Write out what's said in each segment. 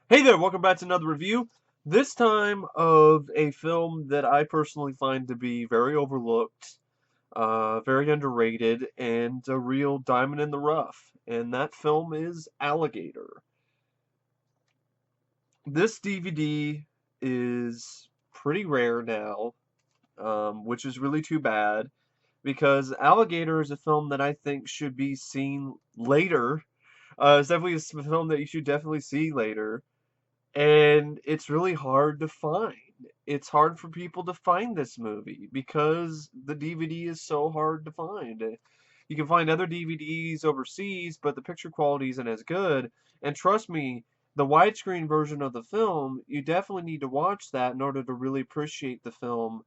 Hey there, welcome back to another review. This time of a film that I personally find to be very overlooked, very underrated, and a real diamond in the rough. And that film is Alligator. This DVD is pretty rare now, which is really too bad because Alligator is a film that I think should be seen later. It's definitely a film that you should definitely see later. And it's really hard to find. It's hard for people to find this movie because the DVD is so hard to find. You can find other DVDs overseas, but the picture quality isn't as good. And trust me, the widescreen version of the film, you definitely need to watch that in order to really appreciate the film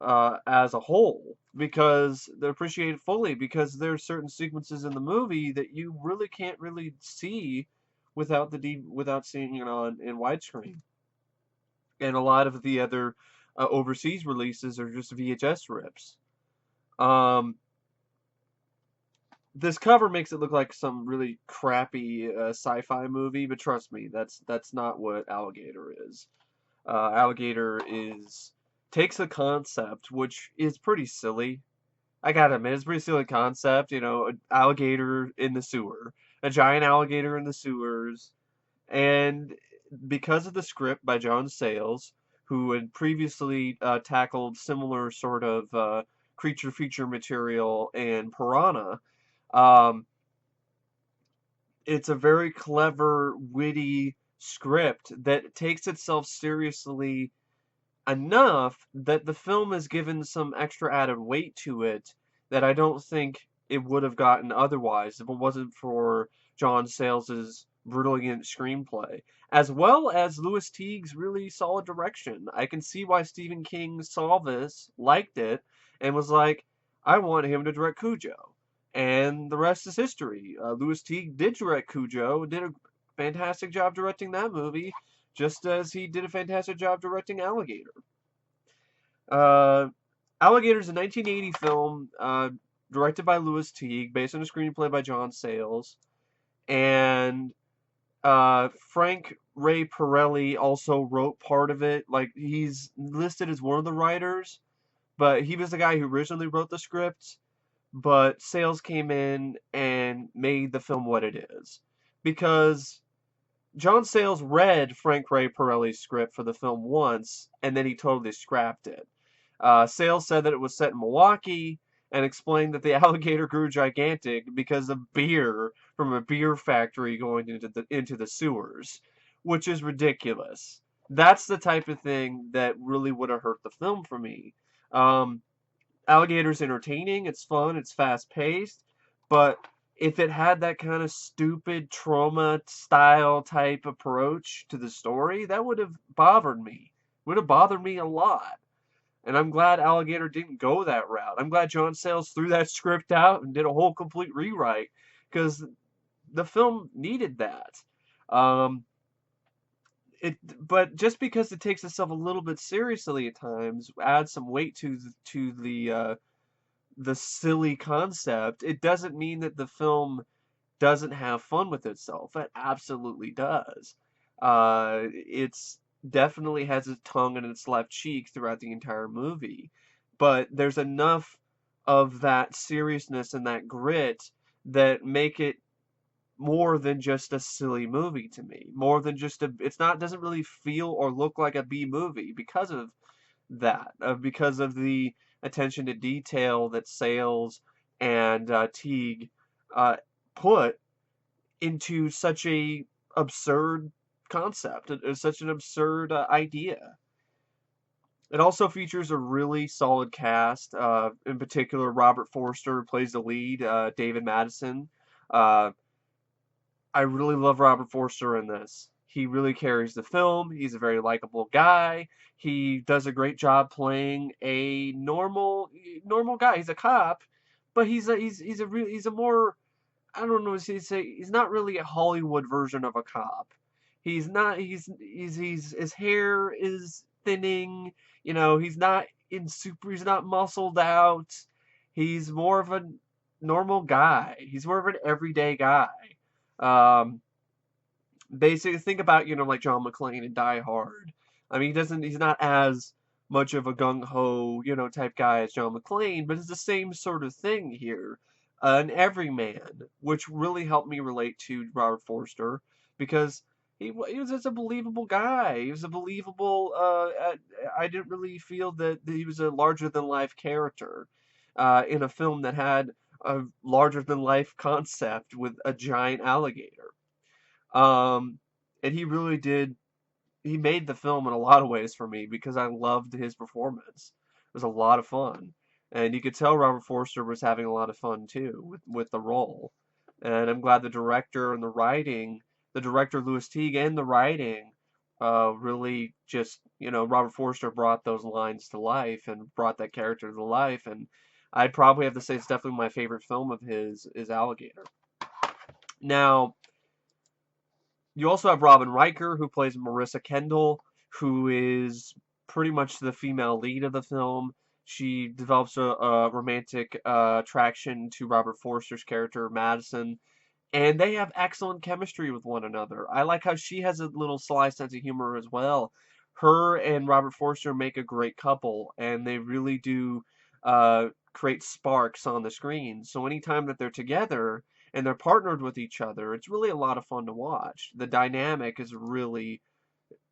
as a whole, because to appreciate it fully, because there are certain sequences in the movie that you really can't really see without without seeing it on in widescreen. And a lot of the other overseas releases are just VHS rips. Um, this cover makes it look like some really crappy sci-fi movie, but trust me, that's not what Alligator is. Alligator is takes a concept which is pretty silly. I gotta admit, it's a pretty silly concept. You know, an alligator in the sewer, a giant alligator in the sewers, and because of the script by John Sayles, who had previously tackled similar sort of creature feature material and Piranha, um, it's a very clever, witty script that takes itself seriously enough that the film has given some extra added weight to it that I don't think it would have gotten otherwise if it wasn't for John Sayles' brilliant screenplay, as well as Lewis Teague's really solid direction. I can see why Stephen King saw this, liked it, and was like, I want him to direct Cujo. And the rest is history. Lewis Teague did direct Cujo, and did a fantastic job directing that movie, just as he did a fantastic job directing Alligator. Uh, Alligator is a 1980 film directed by Lewis Teague, based on a screenplay by John Sayles, and Frank Ray Pirelli also wrote part of it. Like, he's listed as one of the writers, but he was the guy who originally wrote the script. But Sayles came in and made the film what it is, because John Sayles read Frank Ray Pirelli's script for the film once, and then he totally scrapped it. Sayles said that it was set in Milwaukee and explained that the alligator grew gigantic because of beer from a beer factory going into the sewers, which is ridiculous. That's the type of thing that really would have hurt the film for me. Um, Alligator's entertaining, it's fun, it's fast paced, but if it had that kind of stupid trauma style type approach to the story, that would have bothered me. Would have bothered me a lot. And I'm glad Alligator didn't go that route. I'm glad John Sayles threw that script out and did a whole complete rewrite, because the film needed that. Um, but just because it takes itself a little bit seriously at times, adds some weight to the silly concept, it doesn't mean that the film doesn't have fun with itself. It absolutely does. It's definitely has its tongue in its left cheek throughout the entire movie, but there's enough of that seriousness and that grit that make it more than just a silly movie to me. More than just a, it's not, doesn't really feel or look like a B movie because of that, because of the attention to detail that Sayles and Teague uh, put into such a absurd concept. It's such an absurd idea. It also features a really solid cast. In particular, Robert Forster plays the lead. David Madison. Uh, I really love Robert Forster in this. He really carries the film. He's a very likable guy. He does a great job playing a normal guy. He's a cop, but he's a more, I don't know what to say. He's not really a Hollywood version of a cop. He's not. He's his hair is thinning. You know, he's not in super. He's not muscled out. He's more of a normal guy. He's more of an everyday guy. Um, Basically, think about, like John McClane in Die Hard. I mean, he's not as much of a gung-ho, type guy as John McClane, but it's the same sort of thing here. An everyman, which really helped me relate to Robert Forster, because he was just a believable guy. He was a believable, I didn't really feel that he was a larger-than-life character in a film that had a larger-than-life concept with a giant alligator. Um, and he really did. He made the film in a lot of ways for me because I loved his performance. It was a lot of fun, and you could tell Robert Forster was having a lot of fun too with the role. And I'm glad the director Louis Teague, and the writing, really just Robert Forster brought those lines to life and brought that character to life. And I'd probably have to say it's definitely my favorite film of his is Alligator. Now, you also have Robin Riker, who plays Marissa Kendall, who is pretty much the female lead of the film. She develops a romantic attraction to Robert Forster's character, Madison, and they have excellent chemistry with one another. I like how she has a little sly sense of humor as well. Her and Robert Forster make a great couple, and they really do create sparks on the screen. So anytime that they're together and they're partnered with each other, it's really a lot of fun to watch. The dynamic is really,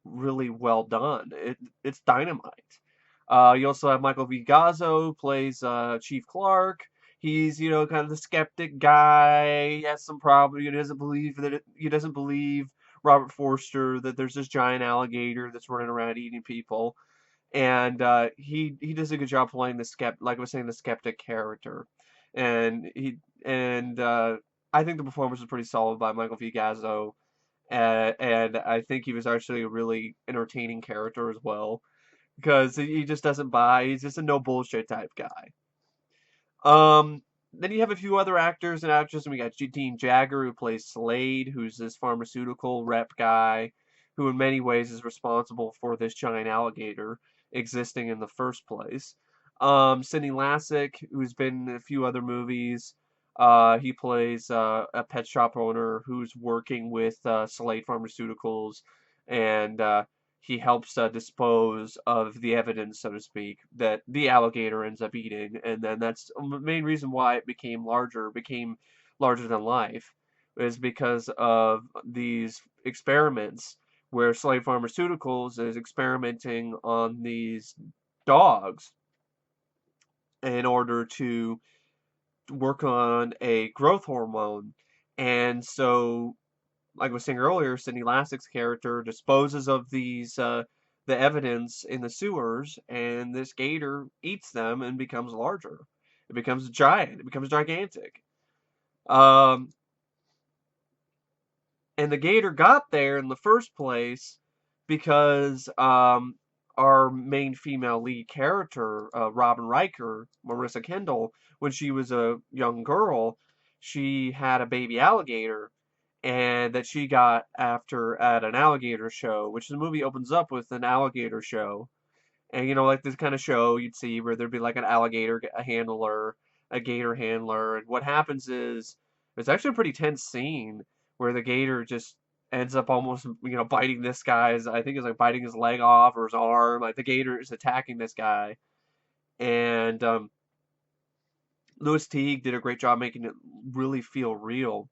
really well done. It's dynamite. You also have Michael V. Gazzo, who plays Chief Clark. He's, kind of the skeptic guy. He has some problem. He doesn't believe Robert Forster that there's this giant alligator that's running around eating people. And he does a good job playing like I was saying, the skeptic character. And I think the performance was pretty solid by Michael V. Gazzo. And I think he was actually a really entertaining character as well because he just doesn't buy. He's just a no bullshit type guy. Then you have a few other actors and actresses. We got Dean Jagger, who plays Slade, who's this pharmaceutical rep guy, who in many ways is responsible for this giant alligator existing in the first place. Sidney Lassick, who's been in a few other movies. He plays a pet shop owner who's working with Slade Pharmaceuticals, and he helps dispose of the evidence, so to speak, that the alligator ends up eating, and then that's the main reason why it became larger than life, is because of these experiments where Slade Pharmaceuticals is experimenting on these dogs in order to work on a growth hormone, and so like I was saying earlier, Sidney Lassick's character disposes of the evidence in the sewers, and this gator eats them and becomes larger. It becomes giant. It becomes gigantic. Um, and the gator got there in the first place because our main female lead character, Robin Riker, Marissa Kendall, when she was a young girl, she had a baby alligator and that she got after at an alligator show, which the movie opens up with an alligator show. And like this kind of show you'd see where there'd be like an alligator handler, a gator handler, and what happens is it's actually a pretty tense scene where the gator just ends up almost biting this guy's, I think it's like biting his leg off or his arm. Like the gator is attacking this guy, and Louis Teague did a great job making it really feel real.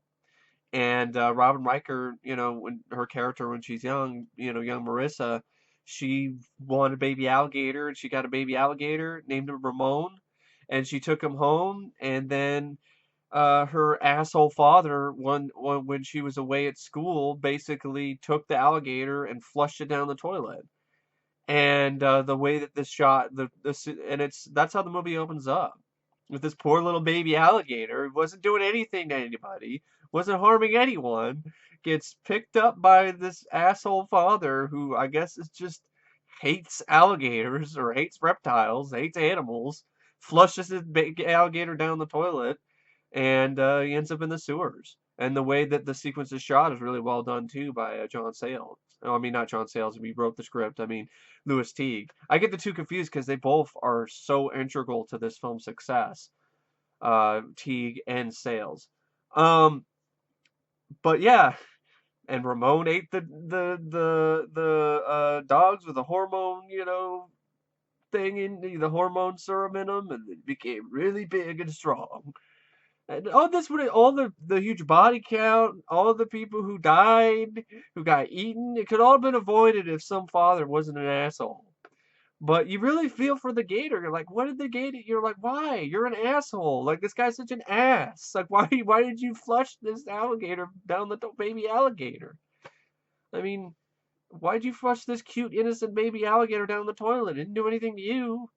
And Robin Riker, when her character when she's young, young Marissa, she wanted a baby alligator, and she got a baby alligator, named him Ramon, and she took him home. And then her asshole father, when she was away at school, basically took the alligator and flushed it down the toilet. And the way that this shot, and that's how the movie opens up with this poor little baby alligator. It wasn't doing anything to anybody, wasn't harming anyone. Gets picked up by this asshole father who I guess is just hates alligators or hates reptiles, hates animals. Flushes his big alligator down the toilet, and he ends up in the sewers. And the way that the sequence is shot is really well done too by John Sayles. Oh, I mean, not John Sayles. We wrote the script. I mean, Louis Teague. I get the two confused because they both are so integral to this film's success. Teague and Sayles. Um, but yeah, and Ramon ate the dogs with the hormone, thing in the hormone serum in them, and it became really big and strong. And all this would all the huge body count, all the people who died, who got eaten, it could all have been avoided if some father wasn't an asshole. But you really feel for the gator. You're like, what did the gator? You're like, why? You're an asshole. Like this guy's such an ass. Like why did you flush this alligator down the baby alligator? I mean, why'd you flush this cute innocent baby alligator down the toilet? It didn't do anything to you.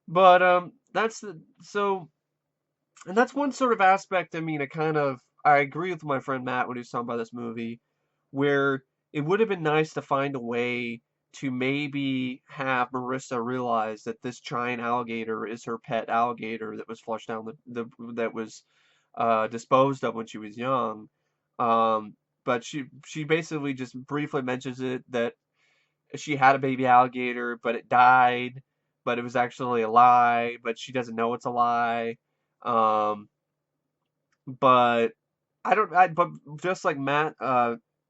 But that's the so and that's one sort of aspect. I mean, I agree with my friend Matt when he was talking about this movie, where it would have been nice to find a way to maybe have Marissa realize that this giant alligator is her pet alligator that was flushed down that was disposed of when she was young. But she basically just briefly mentions it that she had a baby alligator, but it died, but it was actually a lie, but she doesn't know it's a lie. Um, but but just like Matt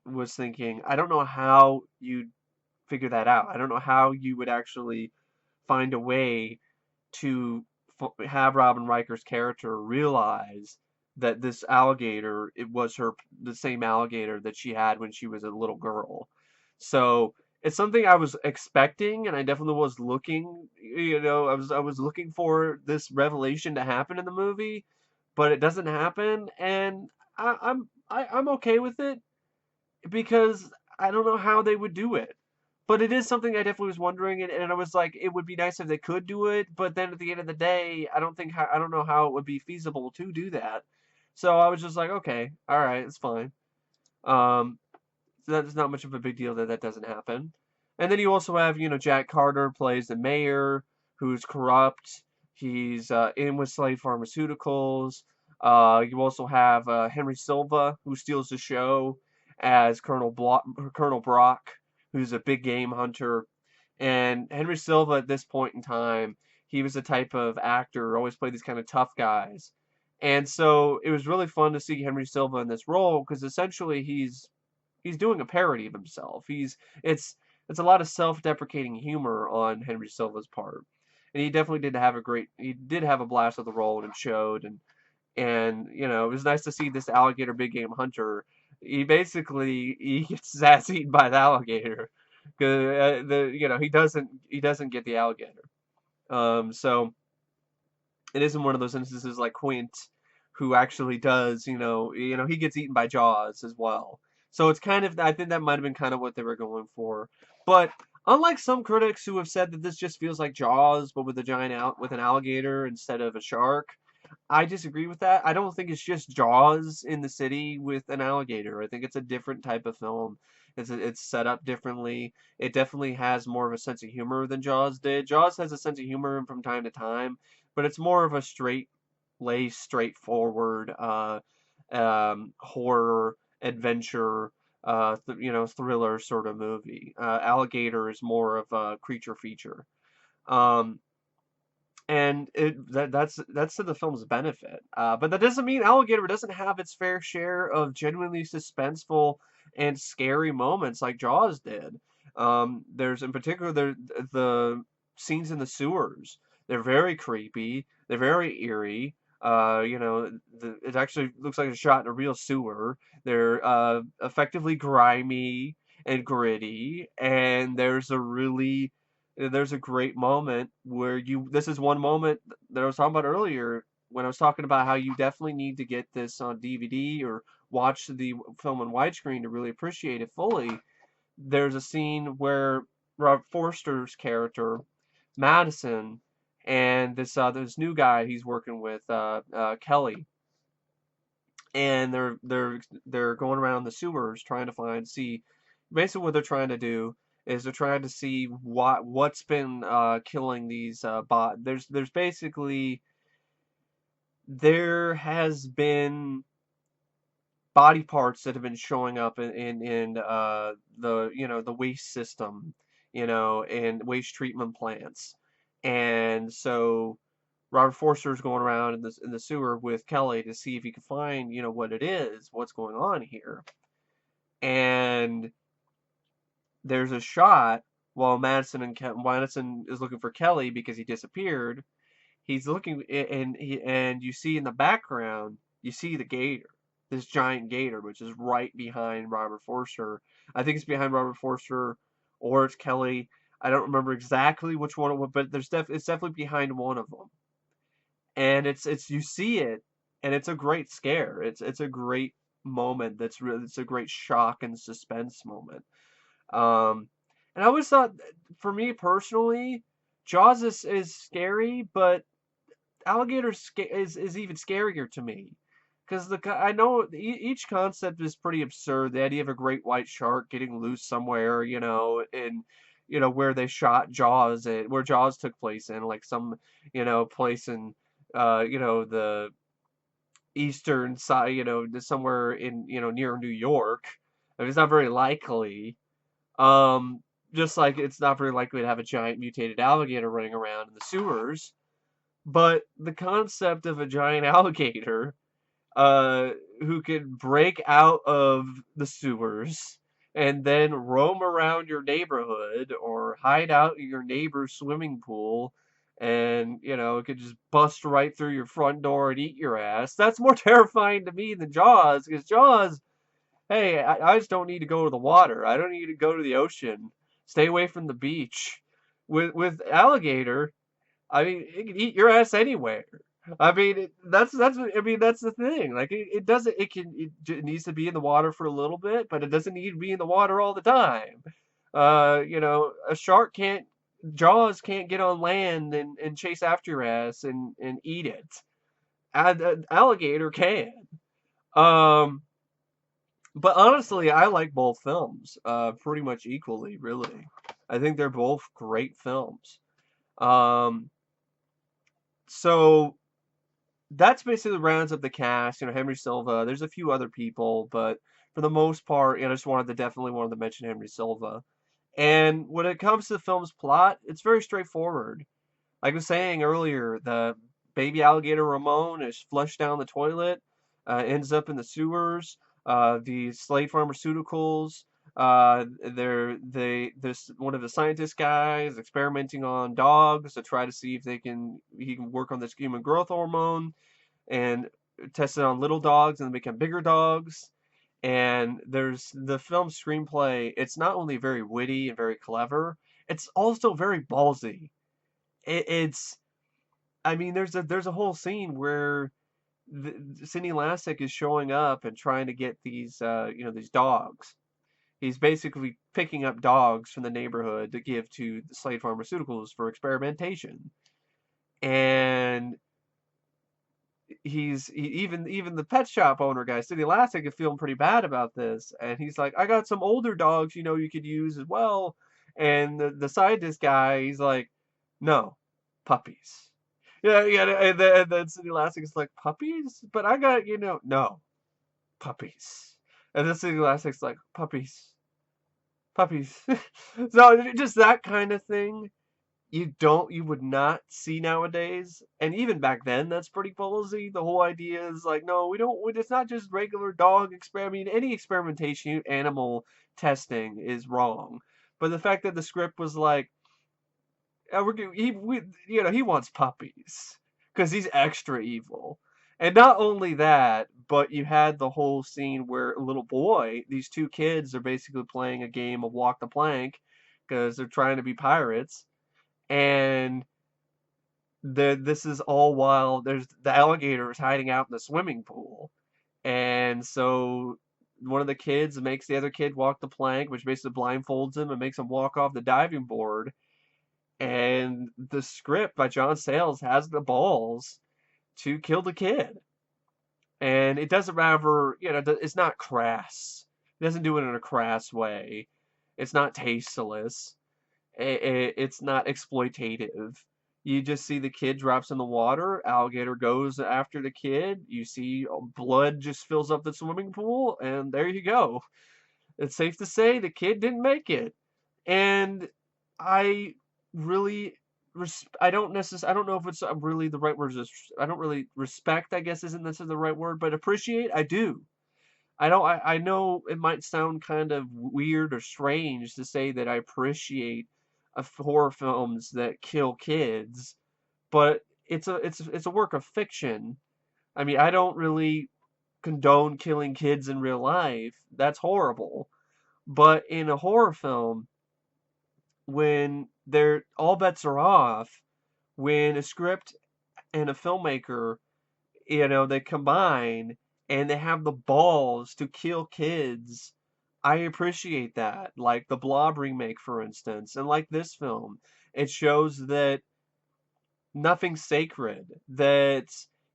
was thinking, I don't know how you'd figure that out. I don't know how you would actually find a way to have Robin Riker's character realize that this alligator, it was the same alligator that she had when she was a little girl. So it's something I was expecting, and I definitely was looking. I was looking for this revelation to happen in the movie, but it doesn't happen, and I'm okay with it because I don't know how they would do it. But it is something I definitely was wondering, and I was like, it would be nice if they could do it. But then at the end of the day, I don't know how it would be feasible to do that. So I was just like, okay, all right, it's fine. Um, so that's not much of a big deal that that doesn't happen. And then you also have, Jack Carter plays the mayor, who's corrupt. He's in with Slave Pharmaceuticals. You also have Henry Silva, who steals the show as Colonel Brock, who's a big game hunter. And Henry Silva, at this point in time, he was the type of actor who always played these kind of tough guys. And so it was really fun to see Henry Silva in this role because essentially he's doing a parody of himself. It's a lot of self-deprecating humor on Henry Silva's part, and he definitely he did have a blast with the role, and it showed. And it was nice to see this alligator big game hunter. He gets his ass eaten by the alligator, 'cause, the he doesn't get the alligator. So it isn't one of those instances like Quint, who actually does, he gets eaten by Jaws as well. So it's kind of, I think that might have been kind of what they were going for. But unlike some critics who have said that this just feels like Jaws, but with a with an alligator instead of a shark, I disagree with that. I don't think it's just Jaws in the city with an alligator. I think it's a different type of film. It's set up differently. It definitely has more of a sense of humor than Jaws did. Jaws has a sense of humor from time to time, but it's more of a laced, straightforward horror adventure, thriller sort of movie. Alligator is more of a creature feature. Um, and that's to the film's benefit. But that doesn't mean Alligator doesn't have its fair share of genuinely suspenseful and scary moments like Jaws did. There's in particular the scenes in the sewers. They're very creepy. They're very eerie. It actually looks like a shot in a real sewer. They're effectively grimy and gritty, and there's a great moment where this is one moment that I was talking about earlier when I was talking about how you definitely need to get this on DVD or watch the film on widescreen to really appreciate it fully. There's a scene where Robert Forster's character, Madison, and this new guy he's working with, Kelly, and they're going around the sewers trying to see basically what they're trying to do is they're trying to see what's been killing these there's basically there has been body parts that have been showing up in the waste system, and waste treatment plants. And so Robert Forster is going around in the sewer with Kelly to see if he can find, what it is, what's going on here. And there's a shot while Madison is looking for Kelly because he disappeared. He's looking, and you see in the background, you see the gator, this giant gator, which is right behind Robert Forster. I think it's behind Robert Forster, or it's Kelly. I don't remember exactly which one it was, but it's definitely behind one of them. And it's you see it, and it's a great scare. It's a great moment. It's a great shock and suspense moment. Um, and I always thought, for me personally, Jaws is scary, but is even scarier to me, because I know each concept is pretty absurd. The idea of a great white shark getting loose somewhere, in where they shot Jaws, where Jaws took place in, like some place in the eastern side, somewhere in near New York. I mean, it's not very likely. Um, just like it's not very likely to have a giant mutated alligator running around in the sewers. But the concept of a giant alligator, uh, who can break out of the sewers and then roam around your neighborhood or hide out in your neighbor's swimming pool, and it could just bust right through your front door and eat your ass. That's more terrifying to me than Jaws, because Jaws, hey, I just don't need to go to the water. I don't need to go to the ocean. Stay away from the beach. With Alligator, I mean, it can eat your ass anywhere. I mean, that's the thing. Like, it doesn't. It needs to be in the water for a little bit, but it doesn't need to be in the water all the time. A shark can't, Jaws can't get on land and chase after your ass and eat it. Alligator can. Um, but honestly, I like both films pretty much equally, really. I think they're both great films. Um, so that's basically rounds up the cast. Henry Silva. There's a few other people, but for the most part, I just definitely wanted to mention Henry Silva. And when it comes to the film's plot, it's very straightforward. Like I was saying earlier, the baby alligator Ramon is flushed down the toilet, ends up in the sewers. The Slade Pharmaceuticals, this one of the scientist guys experimenting on dogs to try to see if he can work on this human growth hormone, and test it on little dogs and then become bigger dogs. And there's the film screenplay. It's not only very witty and very clever, it's also very ballsy. It's I mean, there's a whole scene where Sidney Lassick is showing up and trying to get these dogs. He's basically picking up dogs from the neighborhood to give to the Slade Pharmaceuticals for experimentation. And even the pet shop owner guy, Sidney Lassick, is feeling pretty bad about this, and he's like, "I got some older dogs, you could use as well." And the scientist guy, he's like, "No, puppies." Yeah, yeah, and then Sidney Lassick is like, "Puppies? But I got, no, puppies." And then Sidney Lassick's like, "Puppies, puppies." So just that kind of thing you would not see nowadays. And even back then, that's pretty ballsy. The whole idea is like, no, it's not just regular dog experiment. I mean, any experimentation, animal testing is wrong. But the fact that the script was like, he wants puppies because he's extra evil. And not only that, but you had the whole scene where a little boy, these two kids are basically playing a game of walk the plank because they're trying to be pirates. And this is all while there's the alligator is hiding out in the swimming pool. And so one of the kids makes the other kid walk the plank, which basically blindfolds him and makes him walk off the diving board. And the script by John Sayles has the balls to kill the kid. And it doesn't matter, it's not crass. It doesn't do it in a crass way. It's not tasteless. It's not exploitative. You just see the kid drops in the water, alligator goes after the kid, you see blood just fills up the swimming pool, and there you go. It's safe to say the kid didn't make it. And I really I don't know if it's really the right word. I don't really respect, I guess isn't this the right word, but appreciate, I do. I know it might sound kind of weird or strange to say that I appreciate horror films that kill kids, but it's a work of fiction. I mean, I don't really condone killing kids in real life. That's horrible. But in a horror film, when they're all bets are off, when a script and a filmmaker, they combine and they have the balls to kill kids, I appreciate that. Like the Blob remake, for instance, and like this film, it shows that nothing's sacred, that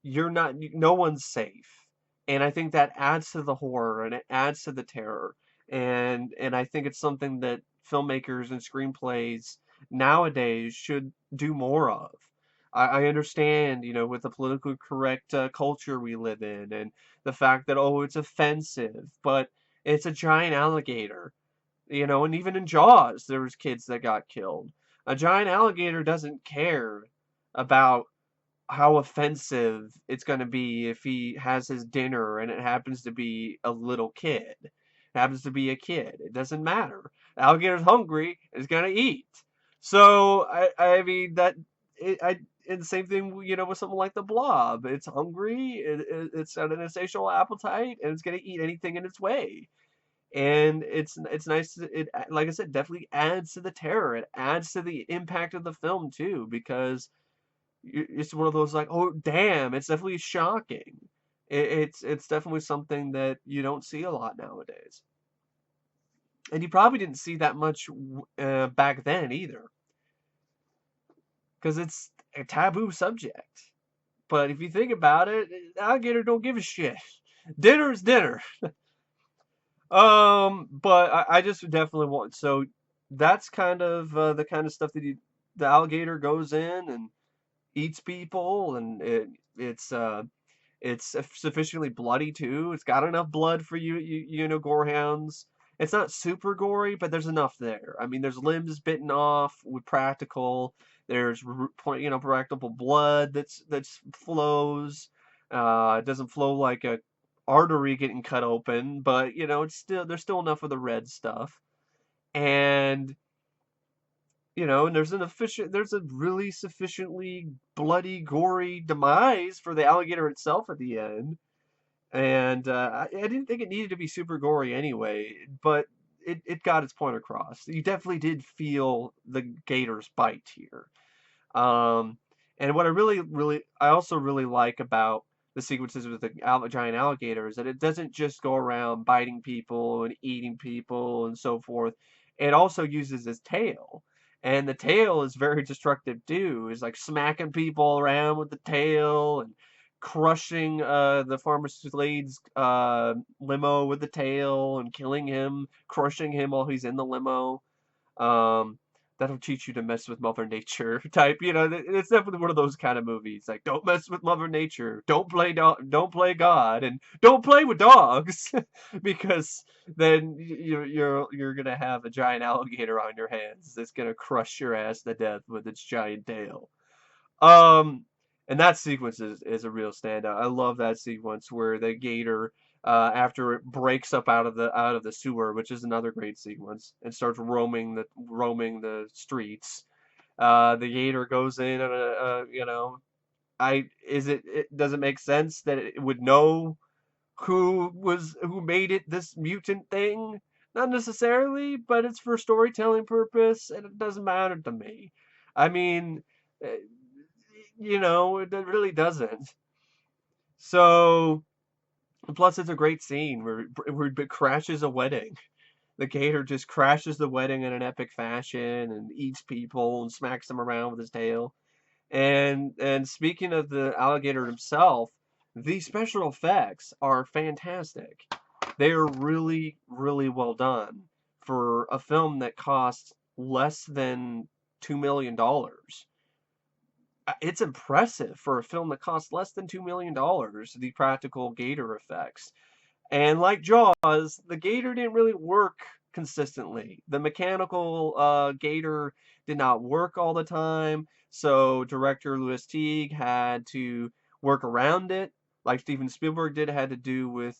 no one's safe. And I think that adds to the horror and it adds to the terror. And I think it's something that filmmakers and screenplays nowadays should do more of. I understand, with the politically correct culture we live in and the fact that, oh, it's offensive, but it's a giant alligator. And even in Jaws, there was kids that got killed. A giant alligator doesn't care about how offensive it's going to be if he has his dinner and it happens to be a little kid. It happens to be a kid. It doesn't matter. The alligator's hungry and it's going to eat. So I mean that and the same thing, with something like the Blob. It's hungry. It's got an insatiable appetite, and it's going to eat anything in its way. And it's nice. Like I said, definitely adds to the terror. It adds to the impact of the film too, because it's one of those like, oh damn, it's definitely shocking. It's definitely something that you don't see a lot nowadays, and you probably didn't see that much back then either, because it's a taboo subject. But if you think about it, alligator don't give a shit. Dinner's dinner. But I just definitely want, so that's kind of the kind of stuff that the alligator goes in and eats people, and it's sufficiently bloody too. It's got enough blood for gorehounds. It's not super gory, but there's enough there. I mean, there's limbs bitten off with practical. There's practical blood that's flows. It doesn't flow like a artery getting cut open, but it's still there's still enough of the red stuff. And and there's a really sufficiently bloody, gory demise for the alligator itself at the end. And I didn't think it needed to be super gory anyway, but it got its point across. You definitely did feel the gator's bite here. Um, and what I also really like about the sequences with the giant alligator is that it doesn't just go around biting people and eating people and so forth. It also uses its tail. And the tail is very destructive too. It's like smacking people around with the tail and crushing the farmer Slade's limo with the tail and killing him, crushing him while he's in the limo. Um, that'll teach you to mess with Mother Nature type. It's definitely one of those kind of movies. Like, don't mess with Mother Nature. Don't play God, and don't play with dogs, because then you're gonna have a giant alligator on your hands that's gonna crush your ass to death with its giant tail. Um, and that sequence is a real standout. I love that sequence where the gator, after it breaks up out of the sewer, which is another great sequence, and starts roaming the streets. The gator goes in and does it make sense that it would know who made it this mutant thing? Not necessarily, but it's for storytelling purpose, and it doesn't matter to me. I mean, eh, it really doesn't. So, plus it's a great scene where it crashes a wedding. The gator just crashes the wedding in an epic fashion and eats people and smacks them around with his tail. And speaking of the alligator himself, the special effects are fantastic. They are really, really well done for a film that cost less than $2 million. It's impressive for a film that cost less than $2 million, the practical gator effects. And like Jaws, the gator didn't really work consistently. The mechanical gator did not work all the time, so director Louis Teague had to work around it. like Steven Spielberg did, had to do with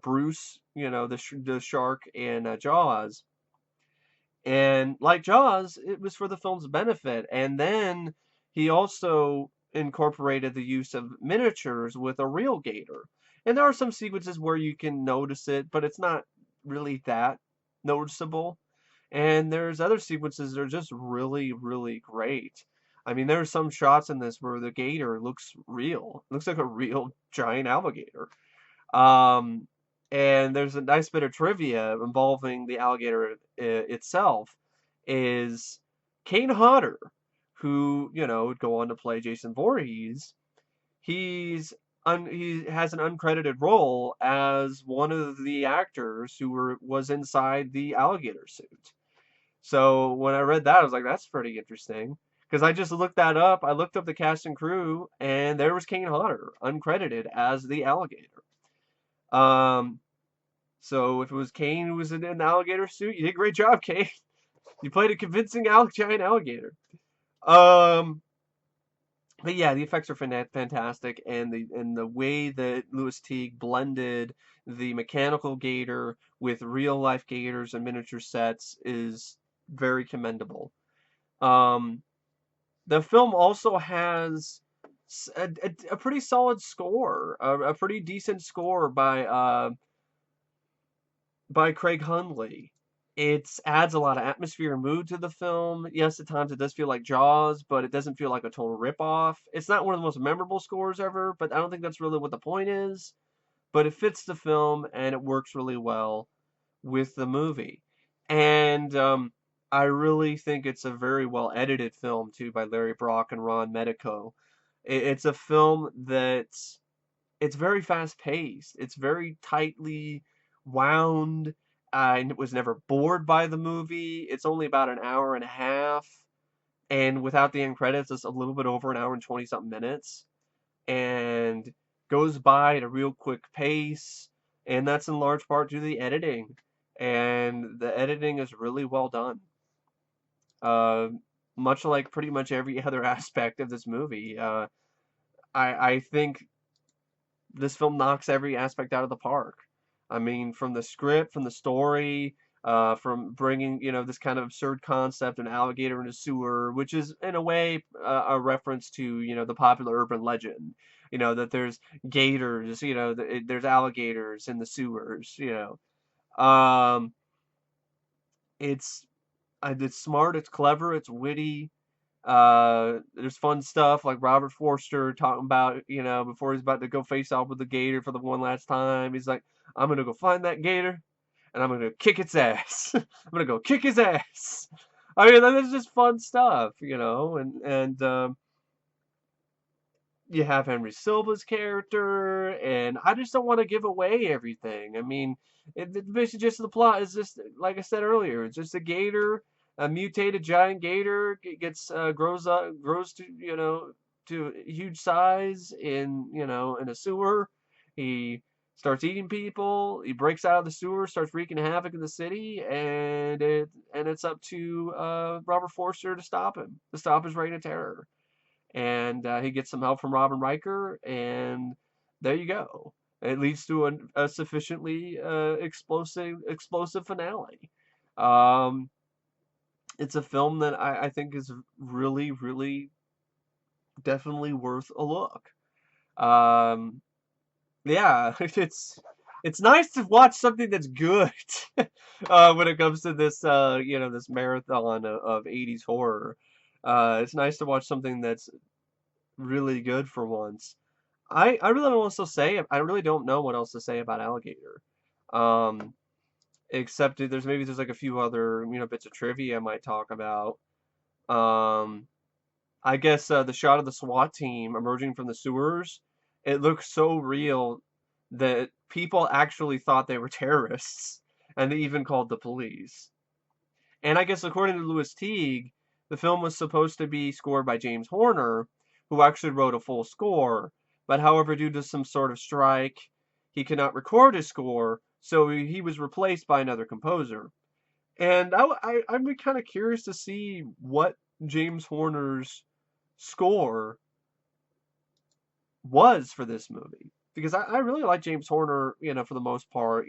Bruce, the shark in Jaws. And like Jaws, it was for the film's benefit. And then he also incorporated the use of miniatures with a real gator. And there are some sequences where you can notice it, but it's not really that noticeable. And there's other sequences that are just really, really great. I mean, there's some shots in this where the gator looks real. It looks like a real giant alligator. Um, and there's a nice bit of trivia involving the alligator itself. Is Kane Hodder, who would go on to play Jason Voorhees. He has an uncredited role as one of the actors who was inside the alligator suit. So when I read that, I was like, that's pretty interesting. Because I just looked that up. I looked up the cast and crew, and there was Kane Hodder, uncredited as the alligator. Um, so if it was Kane who was in an alligator suit, you did a great job, Kane. You played a convincing giant alligator. Um, but yeah, the effects are fantastic, and the way that Louis Teague blended the mechanical gator with real life gators and miniature sets is very commendable. Um, the film also has a pretty solid score, a pretty decent score by Craig Hundley. It adds a lot of atmosphere and mood to the film. Yes, at times it does feel like Jaws, but it doesn't feel like a total ripoff. It's not one of the most memorable scores ever, but I don't think that's really what the point is. But it fits the film and it works really well with the movie. And I really think it's a very well edited film too by Larry Brock and Ron Medico. It's a film that's it's very fast paced. It's very tightly wound. I was never bored by the movie. It's only about an hour and a half, and without the end credits, it's a little bit over an hour and 20 something minutes, and goes by at a real quick pace. And that's in large part due to the editing, and the editing is really well done. Uh, Much like pretty much every other aspect of this movie. I think this film knocks every aspect out of the park. I mean, from the script, from the story, from bringing, this kind of absurd concept, an alligator in a sewer, which is in a way a reference to, the popular urban legend, that there's gators, there's alligators in the sewers, Um, it's it's smart, it's clever, it's witty. There's fun stuff like Robert Forster talking about, before he's about to go face off with the gator for the one last time. He's like, I'm gonna go find that gator and I'm gonna kick its ass. I'm gonna go kick his ass. I mean, that's just fun stuff, and you have Henry Silva's character, and I just don't want to give away everything. I mean, basically just the plot is just like I said earlier. It's just a gator, a mutated giant gator gets grows to to a huge size in a sewer. He starts eating people. He breaks out of the sewer, starts wreaking havoc in the city, and it's up to Robert Forster to stop him, to stop his reign of terror. And he gets some help from Robin Riker, and there you go. It leads to a sufficiently explosive finale. Um, it's a film that I think is really, really, definitely worth a look. Um, yeah, it's nice to watch something that's good when it comes to this this marathon of 80s horror. It's nice to watch something that's really good for once. I really don't know what else to say. I really don't know what else to say about Alligator. Um, Except there's like a few other, bits of trivia I might talk about. Um, I guess the shot of the SWAT team emerging from the sewers, it looks so real that people actually thought they were terrorists, and they even called the police. And I guess according to Louis Teague, the film was supposed to be scored by James Horner, who actually wrote a full score. But however, due to some sort of strike, he could not record his score, so he was replaced by another composer. And I'm kind of curious to see what James Horner's score was for this movie. because I really like James Horner, for the most part.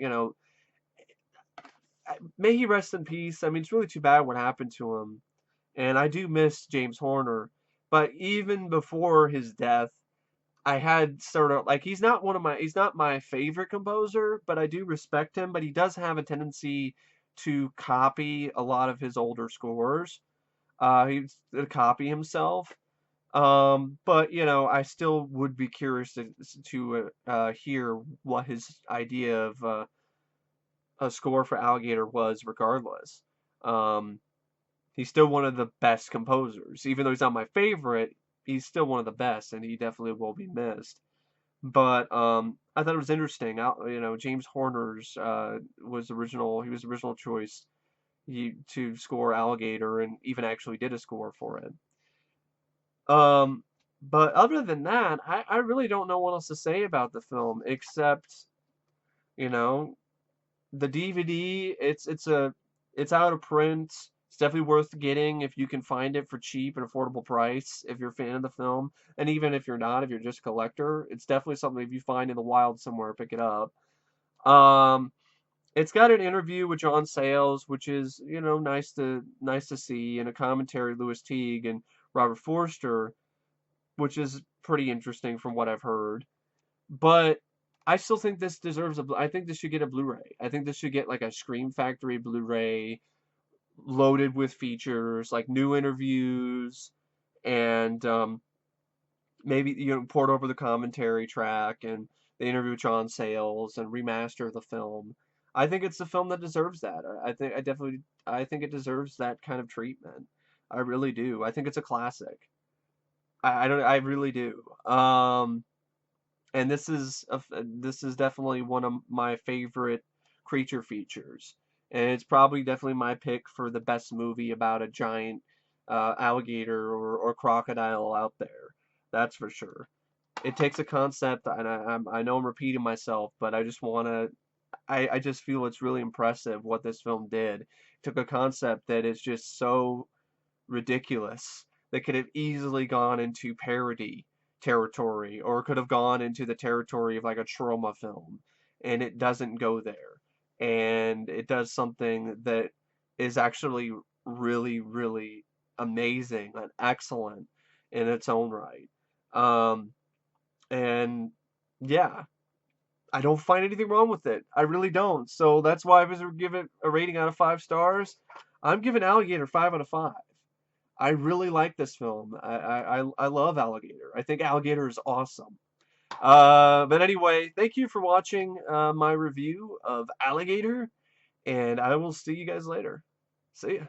May he rest in peace. I mean, it's really too bad what happened to him, and I do miss James Horner. But even before his death, I had sort of like he's not my favorite composer, but I do respect him. But he does have a tendency to copy a lot of his older scores. He's to copy himself. But I still would be curious to hear what his idea of a score for Alligator was, regardless. Um, he's still one of the best composers, even though he's not my favorite. He's still one of the best, and he definitely will be missed. But I thought it was interesting. James Horner's was original. He was the original choice to score Alligator, and even actually did a score for it. Um, but other than that, I really don't know what else to say about the film except, you know, the DVD. It's out of print. It's definitely worth getting if you can find it for cheap and affordable price if you're a fan of the film. And even if you're not, if you're just a collector, it's definitely something if you find in the wild somewhere, pick it up. Um, it's got an interview with John Sayles, which is, nice to see, and a commentary Louis Teague and Robert Forster, which is pretty interesting from what I've heard. But I still think this deserves I think this should get a Blu-ray. I think this should get like a Scream Factory Blu-ray loaded with features like new interviews and maybe port over the commentary track and the interview with John Sayles and remaster the film. I think it's a film that deserves that. I think it deserves that kind of treatment. I really do. I think it's a classic. I don't I really do. And this is definitely one of my favorite creature features, and it's probably definitely my pick for the best movie about a giant alligator or crocodile out there. That's for sure. It takes a concept, and I know I'm repeating myself, but I just want to. I just feel it's really impressive what this film did. It took a concept that is just so ridiculous that could have easily gone into parody territory or could have gone into the territory of like a trauma film, and it doesn't go there, and it does something that is actually really, really amazing and excellent in its own right. Um and yeah, I don't find anything wrong with it. I really don't. So that's why if I was to give it a rating out of 5 stars, I'm giving Alligator 5 out of 5. I really like this film. I love Alligator. I think Alligator is awesome. But anyway, thank you for watching my review of Alligator, and I will see you guys later. See ya.